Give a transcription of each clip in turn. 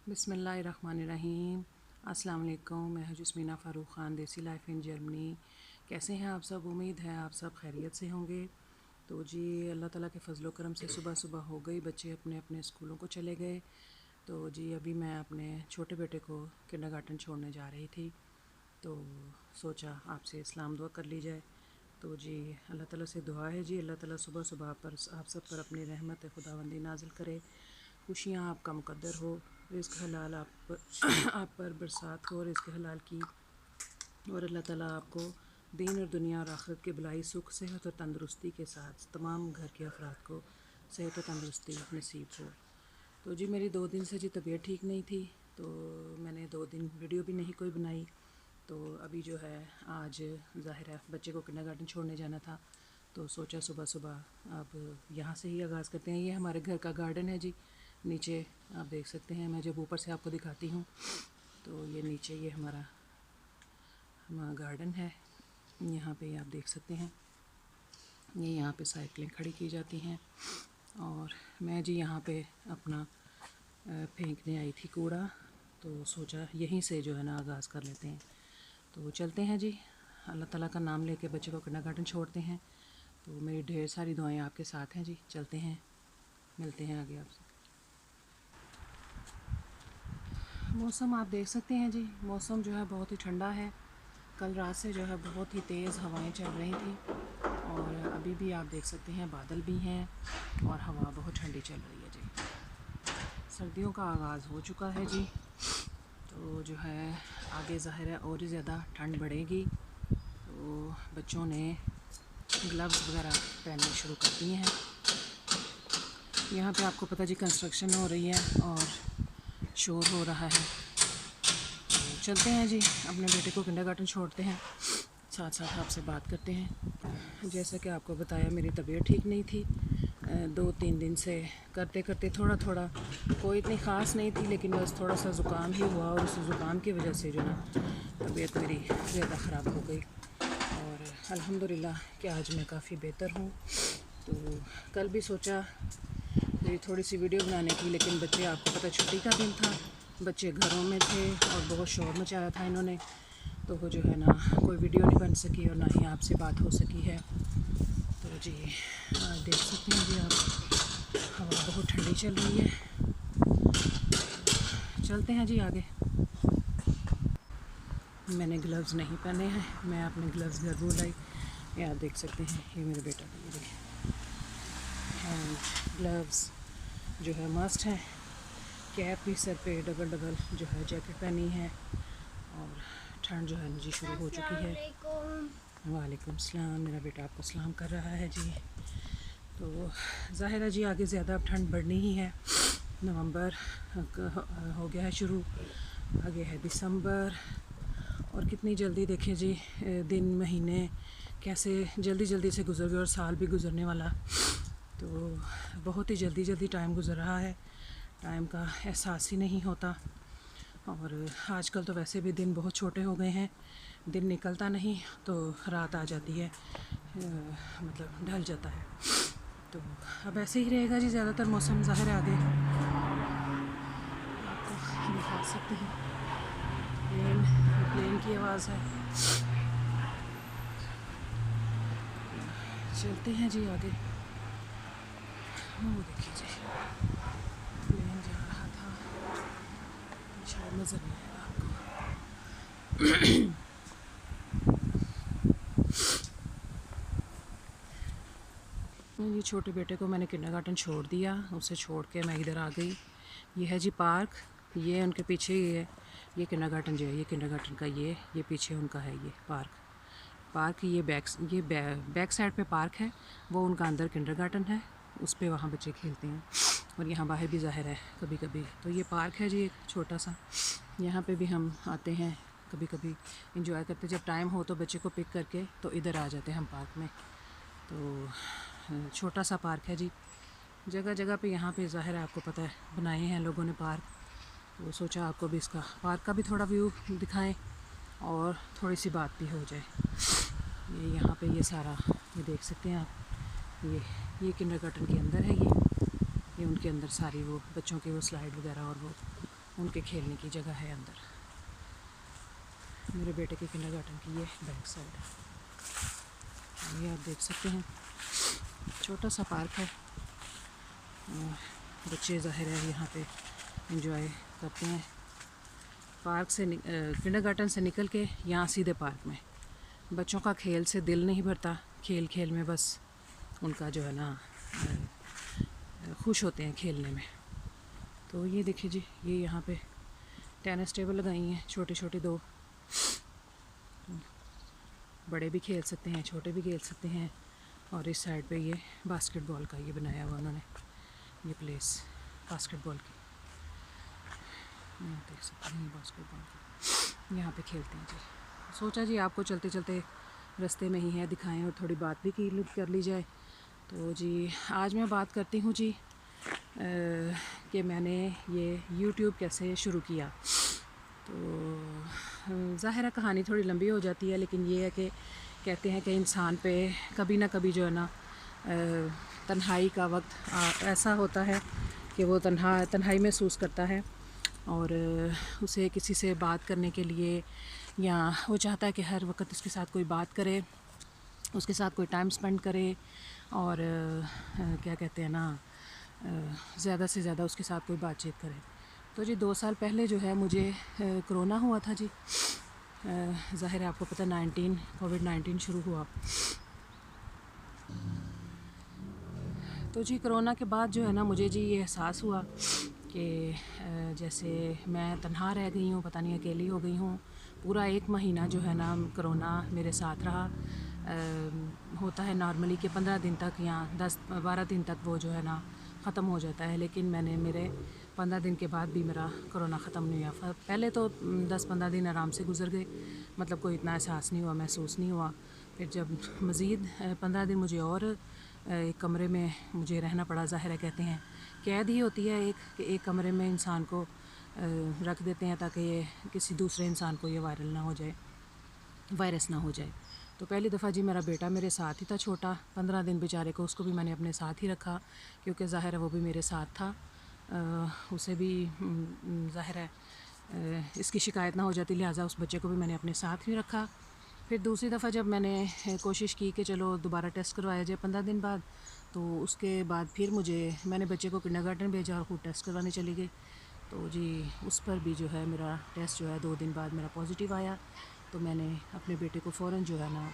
बिस्मिल्लाहिर्रहमानिर्रहीम। अस्सलाम वालेकुम। मैं हूं जस्मीना फ़ारूक ख़ान, देसी लाइफ इन जर्मनी। कैसे हैं आप सब? उम्मीद है आप सब खैरियत से होंगे। तो जी अल्लाह ताला के फ़ज़ल व करम से सुबह सुबह हो गई, बच्चे अपने अपने स्कूलों को चले गए। तो जी अभी मैं अपने छोटे बेटे को किंडरगार्टन छोड़ने जा रही थी, तो सोचा आपसे इस्लाम दुआ कर ली जाए। तो जी अल्लाह ताला से दुआ है जी, अल्लाह ताला सुबह सुबह पर आप सब पर अपनी रहमत खुदावंदी नाजिल करे, खुशियाँ आपका मुकद्दर हो, रिज़्क़ हलाल आप पर बरसात हो रिज़्क़ हलाल की, और अल्लाह ताला आपको दीन और दुनिया और आखिरत के भलाई सुख सेहत और तंदुरुस्ती के साथ तमाम घर के अफराद को सेहत और तंदुरुस्ती नसीब हो। तो जी मेरी 2 दिन से जी तबीयत ठीक नहीं थी, तो मैंने 2 दिन वीडियो भी नहीं कोई बनाई। तो अभी जो है आज ज़ाहिर है बच्चे को किंडरगार्टन छोड़ने जाना था, तो सोचा सुबह सुबह अब यहाँ से ही आगाज़ करते हैं। ये हमारे घर का गार्डन है जी, नीचे आप देख सकते हैं। मैं जब ऊपर से आपको दिखाती हूँ तो ये नीचे ये हमारा गार्डन है, यहाँ पे आप देख सकते हैं। ये यहाँ पे साइकिलें खड़ी की जाती हैं, और मैं जी यहाँ पे अपना फेंकने आई थी कूड़ा, तो सोचा यहीं से जो है ना आगाज़ कर लेते हैं। तो चलते हैं जी, अल्लाह ताला का नाम लेके बच्चे को किंडरगार्टन छोड़ते हैं। तो मेरी ढेर सारी दुआएं आपके साथ हैं जी। चलते हैं, मिलते हैं आगे आपसे। मौसम आप देख सकते हैं जी, मौसम जो है बहुत ही ठंडा है। कल रात से जो है बहुत ही तेज़ हवाएं चल रही थी, और अभी भी आप देख सकते हैं बादल भी हैं और हवा बहुत ठंडी चल रही है जी। सर्दियों का आगाज़ हो चुका है जी, तो जो है आगे ज़ाहिर है और ज़्यादा ठंड बढ़ेगी। तो बच्चों ने ग्लव्स वगैरह पहनने शुरू कर दिए हैं। यहाँ पे आपको पता जी कंस्ट्रक्शन हो रही है और शोर हो रहा है। तो चलते हैं जी, अपने बेटे को किंडरगार्टन छोड़ते हैं, साथ साथ आपसे बात करते हैं। जैसा कि आपको बताया मेरी तबीयत ठीक नहीं थी, 2-3 दिन से करते करते थोड़ा थोड़ा, कोई इतनी ख़ास नहीं थी, लेकिन बस थोड़ा सा ज़ुकाम ही हुआ, और उस ज़ुकाम की वजह से जो ना तबीयत मेरी ज़्यादा ख़राब हो गई। और अल्हम्दुलिल्लाह कि आज मैं काफ़ी बेहतर हूँ। तो कल भी सोचा मेरी थोड़ी सी वीडियो बनाने की, लेकिन बच्चे, आपको पता छुट्टी का दिन था, बच्चे घरों में थे और बहुत शोर मचाया था इन्होंने, तो वो जो है ना कोई वीडियो नहीं बन सकी और ना ही आपसे बात हो सकी है। तो जी देख सकते हैं जी आप, हवा बहुत ठंडी चल रही है। चलते हैं जी आगे। मैंने ग्लव्स नहीं पहने हैं, मैं अपने ग्लव्स घर भूल आई। ये आप देख सकते हैं, ये मेरे बेटा का ये देखिए, हैंड ग्लव्स जो है मस्ट है। कैप भी सर पे डबल डबल जो है जैकेट पहनी है, और ठंड जो है जी शुरू हो चुकी है। वालेकुम सलाम, मेरा बेटा आपको सलाम कर रहा है जी। तो ज़ाहिर है जी आगे ज़्यादा अब ठंड बढ़नी ही है। नवंबर हो गया है शुरू, आगे है दिसंबर, और कितनी जल्दी देखिए जी दिन महीने कैसे जल्दी जल्दी से गुजर गए, और साल भी गुजरने वाला। तो बहुत ही जल्दी जल्दी टाइम गुजर रहा है, टाइम का एहसास ही नहीं होता। और आजकल तो वैसे भी दिन बहुत छोटे हो गए हैं, दिन निकलता नहीं तो रात आ जाती है, मतलब ढल जाता है। तो अब ऐसे ही रहेगा जी ज़्यादातर मौसम, ज़ाहिर है आगे आपको दिखा सकते हैं। प्लेन की आवाज़ है। चलते हैं जी आगे। वो देखिए जी प्लेन जा रहा था, शायद नज़र नहीं आएगा आपको। ये छोटे बेटे को मैंने किंडरगार्टन छोड़ दिया, उसे छोड़ के मैं इधर आ गई। ये है जी पार्क, ये उनके पीछे ही है, ये किंडरगार्टन जो है, ये किंडरगार्टन का ये पीछे उनका है ये पार्क ये बैक साइड पे पार्क है, वो उनका अंदर किंडरगार्टन है, उस पे वहाँ बच्चे खेलते हैं। और यहाँ बाहर भी ज़ाहिर है कभी कभी। तो ये पार्क है जी एक छोटा सा, यहाँ पे भी हम आते हैं कभी कभी, इंजॉय करते, जब टाइम हो तो बच्चे को पिक करके तो इधर आ जाते हैं हम पार्क में। तो छोटा सा पार्क है जी, जगह जगह पे यहाँ पे ज़ाहिर है आपको पता है बनाए हैं लोगों ने पार्क। तो सोचा आपको भी इसका पार्क का भी थोड़ा व्यू दिखाएं और थोड़ी सी बात भी हो जाए। ये यहाँ पे ये सारा ये देख सकते हैं आप, ये किंडरगार्टन के अंदर है, ये उनके अंदर सारी वो बच्चों के वो स्लाइड वगैरह और वो उनके खेलने की जगह है अंदर। मेरे बेटे के किंडरगार्टन की ये बैक साइड है, ये आप देख सकते हैं। छोटा सा पार्क है, बच्चे ज़ाहिर है यहाँ पे एंजॉय करते हैं। पार्क से किंडरगार्टन से निकल के यहाँ सीधे पार्क में। बच्चों का खेल से दिल नहीं भरता, खेल खेल में बस उनका जो है ना खुश होते हैं खेलने में। तो ये देखिए जी, ये यहाँ पे टेनिस टेबल लगाई हैं छोटे छोटे 2, बड़े भी खेल सकते हैं, छोटे भी खेल सकते हैं। और इस साइड पे ये बास्केटबॉल का ये बनाया हुआ उन्होंने, ये प्लेस बास्केटबॉल की, देख सकते हैं बास्केटबॉल की, यहाँ पे खेलते हैं जी। सोचा जी आपको चलते चलते रास्ते में ही है दिखाएं और थोड़ी बात भी कर ली जाए। तो जी आज मैं बात करती हूँ जी कि मैंने ये YouTube कैसे शुरू किया। तो ज़ाहिर है कहानी थोड़ी लंबी हो जाती है, लेकिन ये है कि कहते हैं कि इंसान पे कभी ना कभी जो है ना तन्हाई का वक्त ऐसा होता है कि वो तन्हाई महसूस करता है और उसे किसी से बात करने के लिए, या वो चाहता है कि हर वक्त उसके साथ कोई बात करे, उसके साथ कोई टाइम स्पेंड करे और क्या कहते हैं ना ज़्यादा से ज़्यादा उसके साथ कोई बातचीत करे। तो जी 2 साल पहले जो है मुझे कोरोना हुआ था जी। ज़ाहिर है आपको पता कोविड-19 शुरू हुआ। तो जी कोरोना के बाद जो है ना मुझे जी ये एहसास हुआ कि जैसे मैं तन्हा रह गई हूँ, पता नहीं अकेली हो गई हूँ। पूरा 1 महीना जो है ना कोरोना मेरे साथ रहा। होता है नॉर्मली कि 15 दिन तक या 10-12 दिन तक वो जो है ना ख़त्म हो जाता है, लेकिन मेरे 15 दिन के बाद भी मेरा कोरोना ख़त्म नहीं हुआ। पहले तो 10-15 दिन आराम से गुजर गए, मतलब कोई इतना एहसास नहीं हुआ, महसूस नहीं हुआ। फिर जब मज़ीद 15 दिन मुझे और एक कमरे में मुझे रहना पड़ा। ज़ाहिर है कहते हैं कैद ही होती है एक कमरे में इंसान को रख देते हैं ताकि ये किसी दूसरे इंसान को ये वायरस ना हो जाए। तो पहली दफ़ा जी मेरा बेटा मेरे साथ ही था, छोटा 15 दिन बेचारे को, उसको भी मैंने अपने साथ ही रखा क्योंकि ज़ाहिर है वो भी मेरे साथ था। उसे भी ज़ाहिर है इसकी शिकायत ना हो जाती, लिहाजा उस बच्चे को भी मैंने अपने साथ ही रखा। फिर दूसरी दफ़ा जब मैंने कोशिश की कि चलो दोबारा टेस्ट करवाया जाए 15 दिन बाद, तो उसके बाद फिर मैंने बच्चे को किंडरगार्टन भेजा और ख़ुद टेस्ट करवाने चली गई। तो जी उस पर भी जो है मेरा टेस्ट जो है 2 दिन बाद मेरा पॉजिटिव आया। तो मैंने अपने बेटे को फ़ौरन जो है ना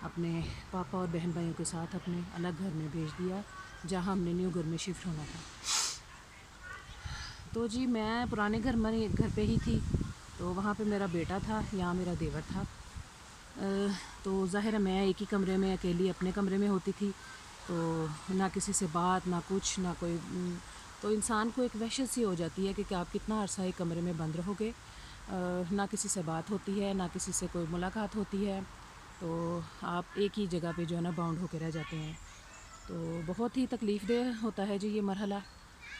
अपने पापा और बहन भाइयों के साथ अपने अलग घर में भेज दिया, जहाँ हमने न्यू घर में शिफ्ट होना था। तो जी मैं पुराने घर पे ही थी, तो वहाँ पे मेरा बेटा था, यहाँ मेरा देवर था। तो ज़ाहिर है मैं एक ही कमरे में अकेली अपने कमरे में होती थी, तो ना किसी से बात, ना कुछ, ना कोई। तो इंसान को एक वहशत सी हो जाती है कि आप कितना अरसा एक कमरे में बंद रहोगे। ना किसी से बात होती है, ना किसी से कोई मुलाकात होती है, तो आप एक ही जगह पे जो है ना बाउंड होकर रह जाते हैं। तो बहुत ही तकलीफ़देह होता है जी ये मरहला।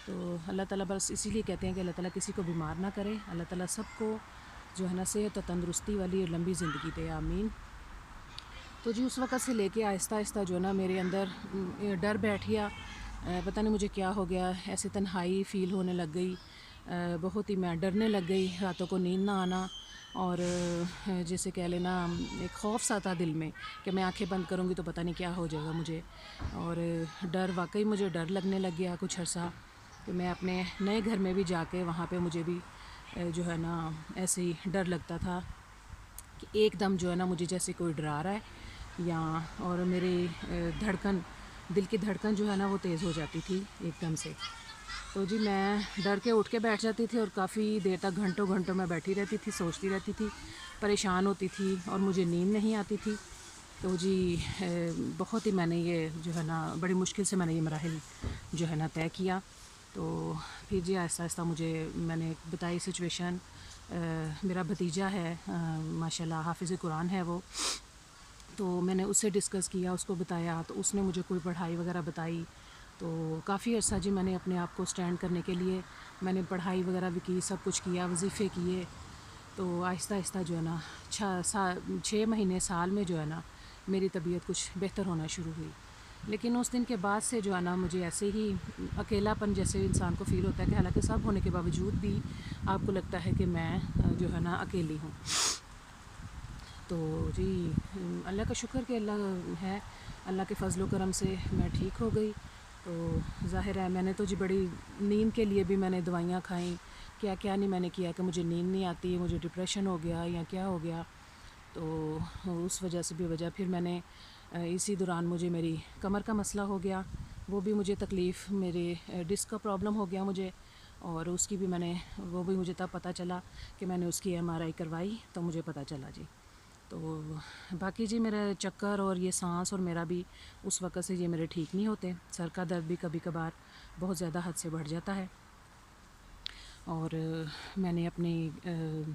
तो अल्लाह ताला बस इसीलिए कहते हैं कि अल्लाह ताला किसी को बीमार ना करे, अल्लाह ताला सबको जो है ना सेहत और तंदुरुस्ती वाली और लंबी ज़िंदगी दे, आमीन। तो जी उस वक़्त से लेके आहिस्ता आहिस्ता जो है ना मेरे अंदर डर बैठ गया। पता नहीं मुझे क्या हो गया, ऐसे तन्हाई फ़ील होने लग गई। बहुत ही मैं डरने लग गई, रातों को नींद ना आना और जैसे कह लेना एक खौफ सा था दिल में कि मैं आंखें बंद करूँगी तो पता नहीं क्या हो जाएगा मुझे। और डर, वाकई मुझे डर लगने लग गया कुछ अर्सा। तो मैं अपने नए घर में भी जाके वहाँ पे मुझे भी जो है ना ऐसे ही डर लगता था कि एकदम जो है ना मुझे जैसे कोई डरा रहा है, या और मेरी दिल की धड़कन जो है ना वो तेज़ हो जाती थी एकदम से। तो जी मैं डर के उठ के बैठ जाती थी और काफ़ी देर तक घंटों घंटों मैं बैठी रहती थी, सोचती रहती थी, परेशान होती थी और मुझे नींद नहीं आती थी। तो जी बहुत ही मैंने ये जो है ना बड़ी मुश्किल से मैंने ये मराहिल जो है ना तय किया। तो फिर जी आहिस्ता आहिस्ता मैंने बताई सिचुएशन। मेरा भतीजा है माशाल्लाह हाफ़िज़ कुरान है वो, तो मैंने उससे डिस्कस किया, उसको बताया, तो उसने मुझे कोई पढ़ाई वगैरह बताई। तो काफ़ी अर्सा जी मैंने अपने आप को स्टैंड करने के लिए मैंने पढ़ाई वगैरह भी की, सब कुछ किया, वजीफ़े किए। तो आहिस्ता आहिस्ता जो है ना 6 महीने साल में जो है ना मेरी तबीयत कुछ बेहतर होना शुरू हुई। लेकिन उस दिन के बाद से जो है ना मुझे ऐसे ही अकेलापन जैसे इंसान को फ़ील होता है कि हालांकि सब होने के बावजूद भी आपको लगता है कि मैं जो है ना अकेली हूँ। तो जी अल्लाह का शुक्र कि अल्लाह है, अल्लाह के फ़ज़ल व करम से मैं ठीक हो गई। तो ज़ाहिर है मैंने तो जी बड़ी नींद के लिए भी मैंने दवाइयाँ खाई, क्या क्या नहीं मैंने किया कि मुझे नींद नहीं आती, मुझे डिप्रेशन हो गया या क्या हो गया। तो उस वजह से भी वजह फिर मैंने इसी दौरान मुझे मेरी कमर का मसला हो गया, वो भी मुझे तकलीफ़, मेरे डिस्क का प्रॉब्लम हो गया मुझे, और उसकी भी मैंने, वो भी मुझे तब पता चला कि मैंने उसकी एमआरआई करवाई तो मुझे पता चला जी। तो बाकी जी मेरा चक्कर और ये सांस और मेरा भी उस वक़्त से ये मेरे ठीक नहीं होते। सर का दर्द भी कभी कभार बहुत ज़्यादा हद से बढ़ जाता है। और मैंने अपनी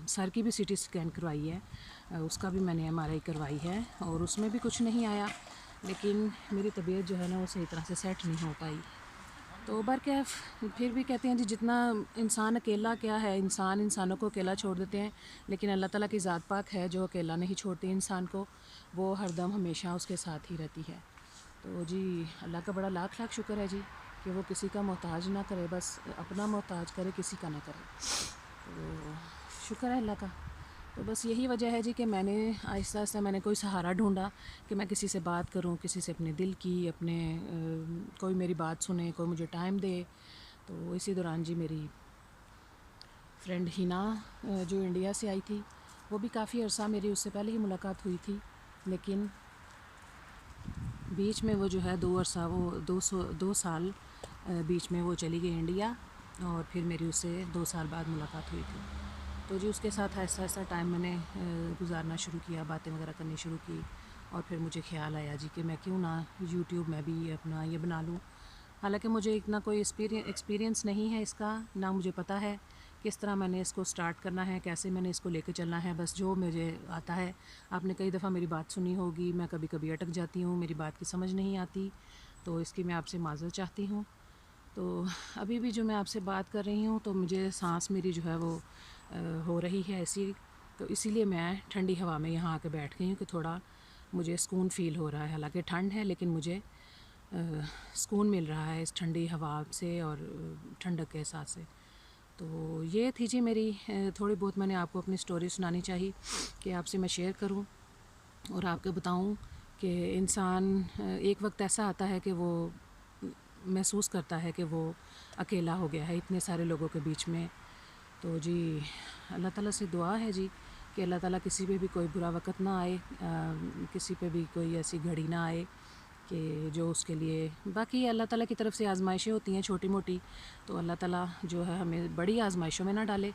सर की भी सीटी स्कैन करवाई है, उसका भी मैंने एमआरआई करवाई है और उसमें भी कुछ नहीं आया, लेकिन मेरी तबीयत जो है ना वो सही तरह से सेट नहीं हो पाई। तो बरकैफ़ फिर भी कहते हैं जी जितना इंसान अकेला क्या है, इंसान इंसानों को अकेला छोड़ देते हैं, लेकिन अल्लाह ताला की ज़ात पाक है जो अकेला नहीं छोड़ती इंसान को, वो हरदम हमेशा उसके साथ ही रहती है। तो जी अल्लाह का बड़ा लाख लाख शुक्र है जी कि वो किसी का मोहताज ना करे, बस अपना मोहताज करे, किसी का ना करे। तो शुक्र है अल्लाह का। तो बस यही वजह है जी कि मैंने आहिस्ता आहिस्ता मैंने कोई सहारा ढूंढा कि मैं किसी से बात करूं, किसी से अपने दिल की, अपने कोई मेरी बात सुने, कोई मुझे टाइम दे। तो इसी दौरान जी मेरी फ्रेंड हिना जो इंडिया से आई थी, वो भी काफ़ी अर्सा मेरी उससे पहले ही मुलाकात हुई थी, लेकिन बीच में वो जो है 2 साल बीच में वो चली गई इंडिया, और फिर मेरी उससे 2 साल बाद मुलाकात हुई थी। तो जी उसके साथ आहिस्ता आहिस्ता टाइम मैंने गुजारना शुरू किया, बातें वगैरह करनी शुरू की, और फिर मुझे ख्याल आया जी कि मैं क्यों ना यूट्यूब में भी अपना ये बना लूँ। हालांकि मुझे इतना कोई एक्सपीरियंस नहीं है इसका, ना मुझे पता है किस तरह मैंने इसको स्टार्ट करना है, कैसे मैंने इसको लेके चलना है, बस जो मुझे आता है। आपने कई दफ़ा मेरी बात सुनी होगी, मैं कभी कभी अटक जाती हूँ, मेरी बात की समझ नहीं आती, तो इसकी मैं आपसे माज़रत चाहती हूँ। तो अभी भी जो मैं आपसे बात कर रही हूँ तो मुझे सांस मेरी जो है वो हो रही है ऐसी, तो इसीलिए मैं ठंडी हवा में यहाँ आके बैठ गई हूँ कि थोड़ा मुझे सुकून फ़ील हो रहा है। हालांकि ठंड है लेकिन मुझे सुकून मिल रहा है इस ठंडी हवा से और ठंडक के एहसास से। तो ये थी जी मेरी थोड़ी बहुत मैंने आपको अपनी स्टोरी सुनानी चाहिए कि आपसे मैं शेयर करूं और आपको बताऊं कि इंसान एक वक्त ऐसा आता है कि वो महसूस करता है कि वो अकेला हो गया है इतने सारे लोगों के बीच में। तो जी अल्लाह ताला से दुआ है जी कि अल्लाह ताला किसी पे भी कोई बुरा वक़्त ना आए, किसी पे भी कोई ऐसी घड़ी ना आए कि जो उसके लिए, बाकी अल्लाह ताला की तरफ से आज़माइशें होती हैं छोटी मोटी, तो अल्लाह ताला जो है हमें बड़ी आज़माइशों में ना डाले।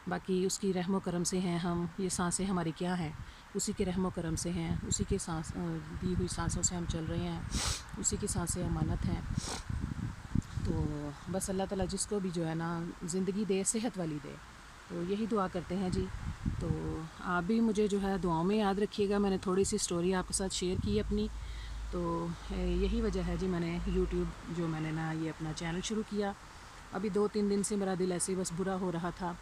बाकी उसकी रहमो करम से हैं हम, ये सांसें हमारी क्या हैं, उसी के रहमो करम से हैं, उसी के सांस दी हुई सांसों से हम चल रहे हैं, उसी की सांसें अमानत हैं। तो बस अल्लाह ताला जिसको भी जो है ना ज़िंदगी दे, सेहत वाली दे, तो यही दुआ करते हैं जी। तो आप भी मुझे जो है दुआओं में याद रखिएगा। मैंने थोड़ी सी स्टोरी आपके साथ शेयर की अपनी, तो यही वजह है जी मैंने यूट्यूब जो मैंने ना ये अपना चैनल शुरू किया। अभी 2-3 दिन से मेरा दिल ऐसे ही बस बुरा हो रहा था,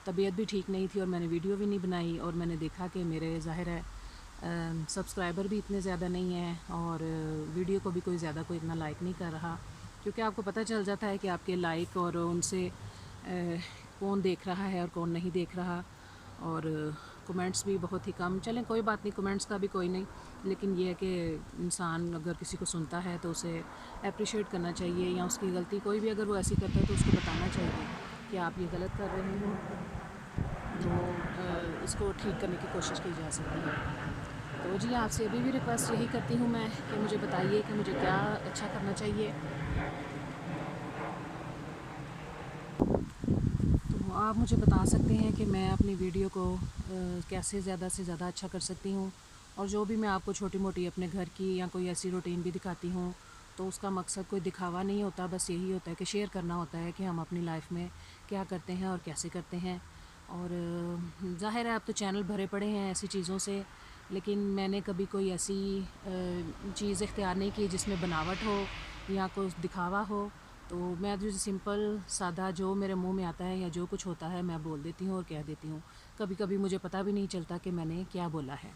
तबीयत भी ठीक नहीं थी और मैंने वीडियो भी नहीं बनाई, और मैंने देखा कि मेरे ज़ाहिर है सब्सक्राइबर भी इतने ज़्यादा नहीं हैं और वीडियो को भी कोई ज़्यादा कोई इतना लाइक नहीं कर रहा, क्योंकि आपको पता चल जाता है कि आपके लाइक और उनसे कौन देख रहा है और कौन नहीं देख रहा, और कमेंट्स भी बहुत ही कम। चलें कोई बात नहीं, कमेंट्स का भी कोई नहीं, लेकिन ये है कि इंसान अगर किसी को सुनता है तो उसे अप्रिशिएट करना चाहिए, या उसकी गलती कोई भी अगर वो ऐसी करता है तो उसको बताना चाहिए कि आप ये गलत कर रहे हो, तो इसको ठीक करने की कोशिश की जा सकती है। तो जी आपसे अभी भी रिक्वेस्ट यही करती हूँ मैं कि मुझे बताइए कि मुझे क्या अच्छा करना चाहिए। तो आप मुझे बता सकते हैं कि मैं अपनी वीडियो को कैसे ज़्यादा से ज़्यादा अच्छा कर सकती हूँ, और जो भी मैं आपको छोटी मोटी अपने घर की या कोई ऐसी रूटीन भी दिखाती हूँ, तो उसका मकसद कोई दिखावा नहीं होता, बस यही होता है कि शेयर करना होता है कि हम अपनी लाइफ में क्या करते हैं और कैसे करते हैं। और ज़ाहिर है अब तो चैनल भरे पड़े हैं ऐसी चीज़ों से, लेकिन मैंने कभी कोई ऐसी चीज़ इख्तियार नहीं की जिसमें बनावट हो या कुछ दिखावा हो। तो मैं जो सिंपल सादा जो मेरे मुंह में आता है या जो कुछ होता है मैं बोल देती हूँ और कह देती हूँ। कभी कभी मुझे पता भी नहीं चलता कि मैंने क्या बोला है।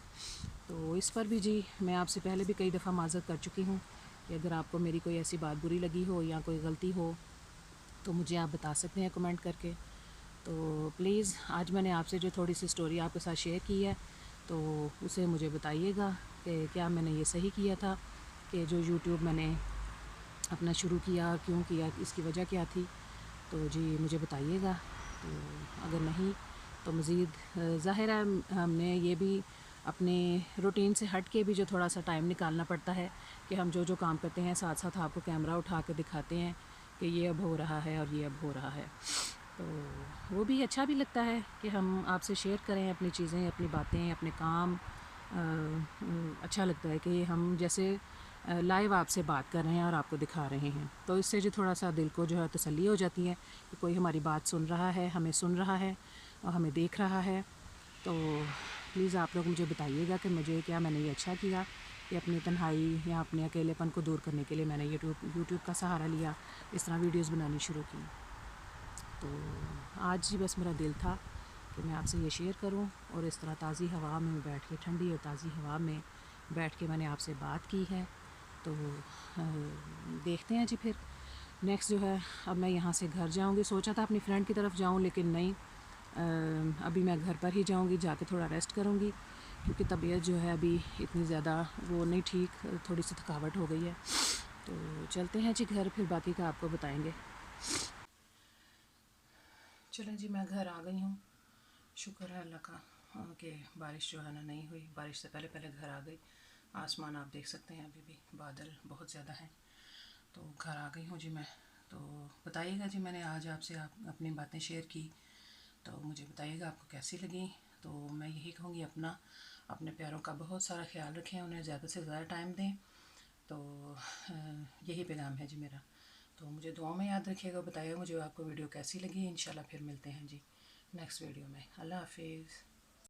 तो इस पर भी जी मैं आपसे पहले भी कई दफ़ा माज़रत कर चुकी हूँ कि अगर आपको मेरी कोई ऐसी बात बुरी लगी हो या कोई गलती हो तो मुझे आप बता सकते हैं कमेंट करके। तो प्लीज़ आज मैंने आपसे जो थोड़ी सी स्टोरी आपके साथ शेयर की है तो उसे मुझे बताइएगा कि क्या मैंने ये सही किया था, कि जो यूट्यूब मैंने अपना शुरू किया क्यों किया, इसकी वजह क्या थी। तो जी मुझे बताइएगा। तो अगर नहीं तो मज़ीद ज़ाहिर है हमने ये भी अपने रूटीन से हट के भी जो थोड़ा सा टाइम निकालना पड़ता है कि हम जो जो काम करते हैं साथ साथ आपको कैमरा उठा के दिखाते हैं कि ये अब हो रहा है और ये अब हो रहा है। तो वो भी अच्छा भी लगता है कि हम आपसे शेयर करें अपनी चीज़ें, अपनी बातें, अपने काम। अच्छा लगता है कि हम जैसे लाइव आपसे बात कर रहे हैं और आपको दिखा रहे हैं। तो इससे जो थोड़ा सा दिल को जो है तसल्ली हो जाती है कि कोई हमारी बात सुन रहा है, हमें सुन रहा है और हमें देख रहा है। तो प्लीज़ आप लोग मुझे बताइएगा कि मुझे क्या मैंने ये अच्छा किया कि अपनी तन्हाई या अपने अकेलेपन को दूर करने के लिए मैंने यूट्यूब का सहारा लिया, इस तरह वीडियोस बनानी शुरू की। तो आज ही बस मेरा दिल था कि मैं आपसे ये शेयर करूं और इस तरह ताज़ी हवा में बैठ के, ठंडी और ताज़ी हवा में बैठ के मैंने आपसे बात की है। तो देखते हैं जी फिर नेक्स्ट जो है। अब मैं यहाँ से घर जाऊँगी, सोचा था अपनी फ्रेंड की तरफ जाऊँ लेकिन नहीं, अभी मैं घर पर ही जाऊँगी, जाके थोड़ा रेस्ट करूँगी क्योंकि तबीयत जो है अभी इतनी ज़्यादा वो नहीं ठीक, थोड़ी सी थकावट हो गई है। तो चलते हैं जी घर, फिर बाकी का आपको बताएंगे। चलें जी, मैं घर आ गई हूँ। शुक्र है अल्लाह का कि बारिश जो है ना नहीं हुई, बारिश से पहले पहले घर आ गई। आसमान आप देख सकते हैं अभी भी बादल बहुत ज़्यादा हैं। तो घर आ गई हूँ जी मैं। तो बताइएगा जी, मैंने आज आपसे अपनी बातें शेयर की तो मुझे बताइएगा आपको कैसी लगी। तो मैं यही कहूँगी अपने प्यारों का बहुत सारा ख्याल रखें, उन्हें ज़्यादा से ज़्यादा टाइम दें। तो यही पैगाम है जी मेरा। तो मुझे दुआ में याद रखिएगा, बताइएगा मुझे आपको वीडियो कैसी लगी। इंशाल्लाह फिर मिलते हैं जी नेक्स्ट वीडियो में। अल्लाह हाफिज़।